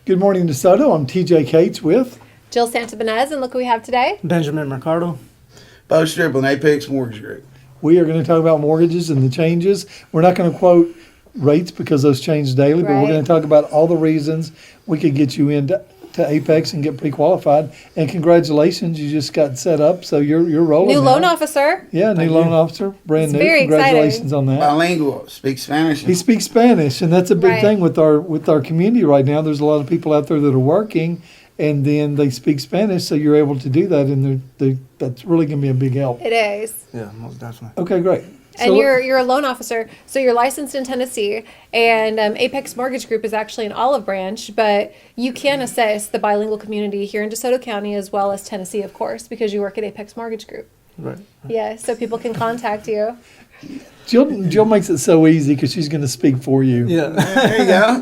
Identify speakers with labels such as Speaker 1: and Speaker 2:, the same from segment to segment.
Speaker 1: Good morning, DeSoto. I'm TJ Cates with
Speaker 2: Jill Santabanez, and look who we have today.
Speaker 3: Benjamin Mercado.
Speaker 4: Bo Striplin, Apex Mortgage Group.
Speaker 1: We are going to talk about mortgages and the changes. We're not going to quote rates because those change daily, but we're going to talk about all the reasons we could get you into Apex and get pre-qualified. And congratulations, you just got set up, so you're rolling.
Speaker 2: New
Speaker 1: now.
Speaker 2: loan officer.
Speaker 1: Yeah, new loan officer, brand
Speaker 2: It's
Speaker 1: new.
Speaker 2: very
Speaker 1: Congratulations
Speaker 2: exciting.
Speaker 1: on that.
Speaker 4: Bilingual, speaks Spanish.
Speaker 1: He speaks Spanish, and that's a big
Speaker 2: Right.
Speaker 1: thing with our community right now. There's a lot of people out there that are working, and then they speak Spanish, so you're able to do that, and that's really going to be a big help.
Speaker 2: It is.
Speaker 3: Yeah, most definitely.
Speaker 1: Okay, great.
Speaker 2: And you're a loan officer, so you're licensed in Tennessee, and Apex Mortgage Group is actually an Olive Branch, but you can assist the bilingual community here in DeSoto County as well as Tennessee, of course, because you work at Apex Mortgage Group.
Speaker 3: Right.
Speaker 2: Yeah, so people can contact you.
Speaker 1: Jill makes it so easy because she's going to speak for you.
Speaker 3: Yeah.
Speaker 4: There you go.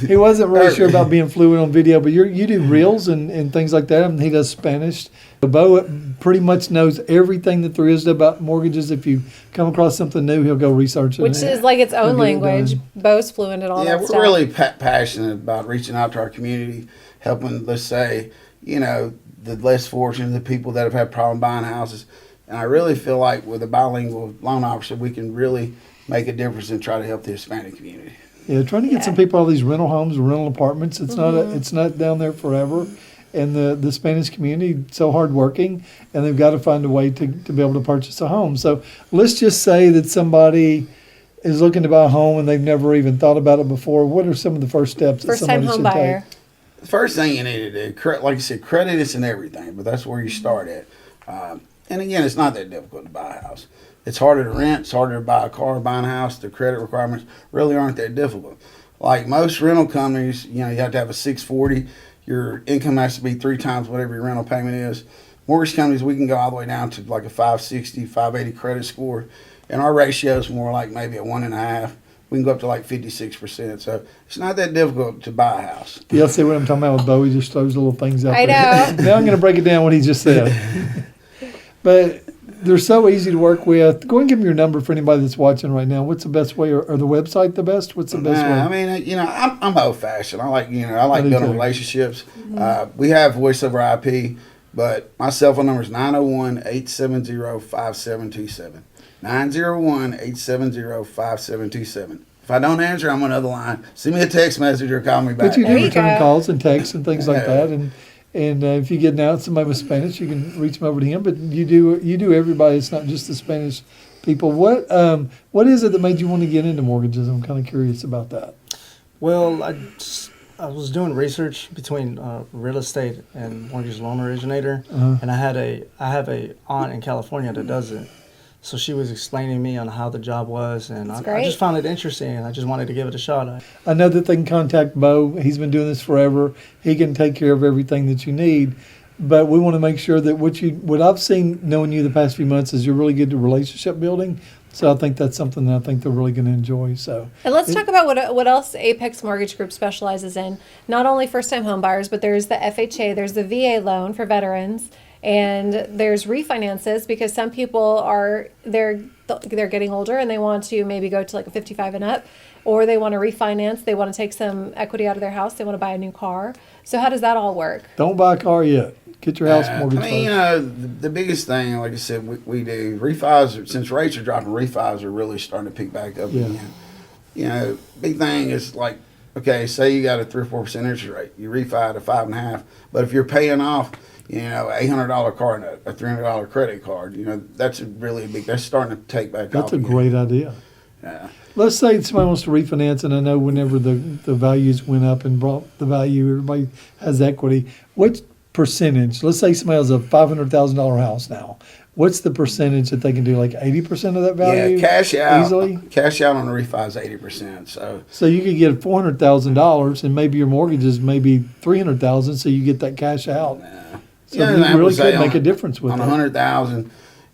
Speaker 1: He wasn't really sure about being fluent on video, but you do reels and things like that, and he does Spanish. Bo pretty much knows everything that there is about mortgages. If you come across something new, he'll go research it.
Speaker 2: Which is like its own
Speaker 1: He'll get it
Speaker 2: language.
Speaker 1: done.
Speaker 2: Bo's fluent and all
Speaker 4: Yeah,
Speaker 2: that
Speaker 4: we're
Speaker 2: stuff.
Speaker 4: really passionate about reaching out to our community, helping, let's say, the less fortunate, the people that have had problem buying houses. And I really feel like with a bilingual loan officer, we can really make a difference and try to help the Hispanic community.
Speaker 1: Yeah, trying to get some people out of these rental homes, rental apartments. It's it's not down there forever. And the Spanish community so hardworking, and they've got to find a way to be able to purchase a home. So let's just say that somebody is looking to buy a home and they've never even thought about it before. What are some of the first steps that
Speaker 2: First-time
Speaker 1: somebody
Speaker 2: home
Speaker 1: should
Speaker 2: buyer.
Speaker 1: take?
Speaker 4: The first thing you need to do, like I said, credit is in everything, but that's where you start at. And again, it's not that difficult to buy a house. It's harder to rent. It's harder to buy a car, buy a house. The credit requirements really aren't that difficult. Like most rental companies, you have to have a 640. Your income has to be 3 times whatever your rental payment is. Mortgage companies, we can go all the way down to like a 560, 580 credit score. And our ratio is more like maybe a 1.5. We can go up to like 56%. So it's not that difficult to buy a house.
Speaker 1: Yeah, see what I'm talking about with Bo? He just throws little things out
Speaker 2: I
Speaker 1: there.
Speaker 2: know.
Speaker 1: Now I'm going to break it down what he just said. But they're so easy to work with. Go and give me your number for anybody that's watching right now. What's the best way, or the website the best? What's the best way?
Speaker 4: I mean, I'm old-fashioned. I like
Speaker 1: do
Speaker 4: building
Speaker 1: too.
Speaker 4: relationships. We have voice over IP, but my cell phone number is 901-870-5727. 901-870-5727. If I don't answer, I'm on another line. Send me a text message or call me back.
Speaker 1: But you do
Speaker 2: There you
Speaker 1: return
Speaker 2: go.
Speaker 1: calls and texts and things like
Speaker 4: Yeah.
Speaker 1: that, and if you get now somebody with Spanish, you can reach them over to him. But you do everybody. It's not just the Spanish people. What is it that made you want to get into mortgages? I'm kind of curious about that.
Speaker 3: Well, I was doing research between real estate and mortgage loan originator, and I have a aunt in California that does it. So she was explaining to me on how the job was, and I
Speaker 2: great.
Speaker 3: just found it interesting, and I just wanted to give it a shot.
Speaker 1: I know that they can contact Bo. He's been doing this forever. He can take care of everything that you need. But we want to make sure that what I've seen knowing you the past few months is you're really good at relationship building. So I think that's something that I think they're really going to enjoy. So
Speaker 2: And let's talk about what else Apex Mortgage Group specializes in. Not only first-time home buyers, but there's the FHA, there's the VA loan for veterans, and there's refinances because some people they're getting older and they want to maybe go to like a 55 and up, or they want to refinance, they want to take some equity out of their house, they want to buy a new car. So how does that all work?
Speaker 1: don't buy a car yet. Get your house mortgage
Speaker 4: I mean,
Speaker 1: first.
Speaker 4: the biggest thing, like I said, we do refis. Since rates are dropping, refis are really starting to pick back up
Speaker 1: Yeah.
Speaker 4: again. Big thing is like, okay, say you got a 3 or 4% interest rate, you refi at a 5.5, but if you're paying off, $800 car note, a $300 credit card, that's that's starting to take back off.
Speaker 1: That's a
Speaker 4: again.
Speaker 1: great idea.
Speaker 4: Yeah.
Speaker 1: Let's say somebody wants to refinance, and I know whenever the values went up and brought the value, everybody has equity. What percentage? Let's say somebody has a $500,000 house now. What's the percentage that they can do? Like 80% of that value?
Speaker 4: Yeah, cash out.
Speaker 1: Easily?
Speaker 4: Cash out on the refi is 80%.
Speaker 1: So you could get $400,000, and maybe your mortgage is maybe $300,000, so you get that cash out. So
Speaker 4: Yeah,
Speaker 1: you
Speaker 4: I would
Speaker 1: really
Speaker 4: say
Speaker 1: could make a difference with
Speaker 4: on
Speaker 1: it.
Speaker 4: 100,000.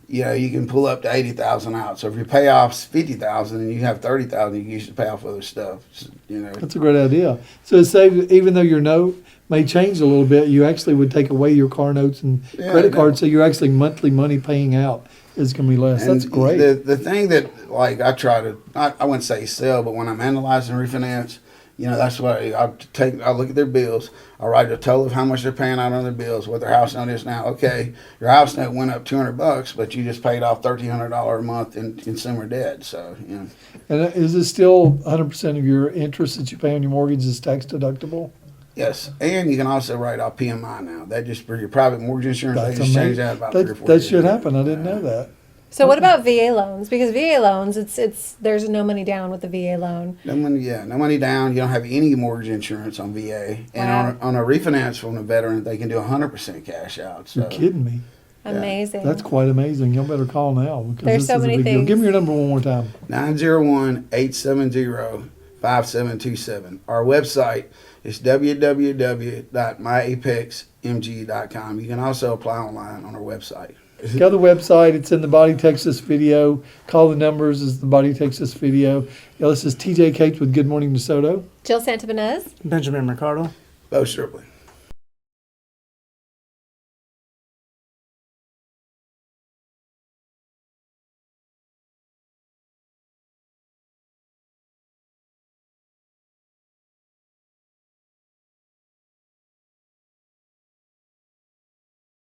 Speaker 4: You can pull up to 80,000 out. So if your payoff's 50,000 and you have 30,000, you can use to pay off other stuff.
Speaker 1: That's a great idea. So say even though your note may change a little bit, you actually would take away your car notes and credit cards, so your actually monthly money paying out is going to be less.
Speaker 4: And
Speaker 1: That's great.
Speaker 4: The thing that I try to, I wouldn't say sell, but when I'm analyzing refinance, You know, that's what I look at their bills. I write a total of how much they're paying out on their bills, what their house note is now. Okay, your house note went up $200, but you just paid off $1,300 a month in consumer debt. So, you know.
Speaker 1: And is it still 100% of your interest that you pay on your mortgage is tax deductible?
Speaker 4: Yes, and you can also write off PMI now. That just for your private mortgage insurance, they just changed that about 3 or 4
Speaker 1: That
Speaker 4: years
Speaker 1: should
Speaker 4: ago.
Speaker 1: happen. I didn't know that.
Speaker 2: So what about VA loans? Because VA loans, it's there's no money down with the VA loan.
Speaker 4: No money down. You don't have any mortgage insurance on VA, and
Speaker 2: Wow.
Speaker 4: on a refinance from a veteran, they can do 100% cash out. So
Speaker 1: You're kidding me.
Speaker 2: Amazing.
Speaker 1: That's quite amazing. Y'all better call now because
Speaker 2: There's
Speaker 1: this
Speaker 2: so
Speaker 1: is a
Speaker 2: many
Speaker 1: big deal.
Speaker 2: things.
Speaker 1: Give me your number one more time.
Speaker 4: 901-870-5727. Our website is www.myapexmg.com. You can also apply online on our website.
Speaker 1: Go to the website. It's in the Body Texas video. Call the numbers. Is the Body Texas video. Yeah, this is TJ Cates with Good Morning DeSoto.
Speaker 2: Jill Santabanez.
Speaker 3: Benjamin Mercado.
Speaker 4: Bo Striplin.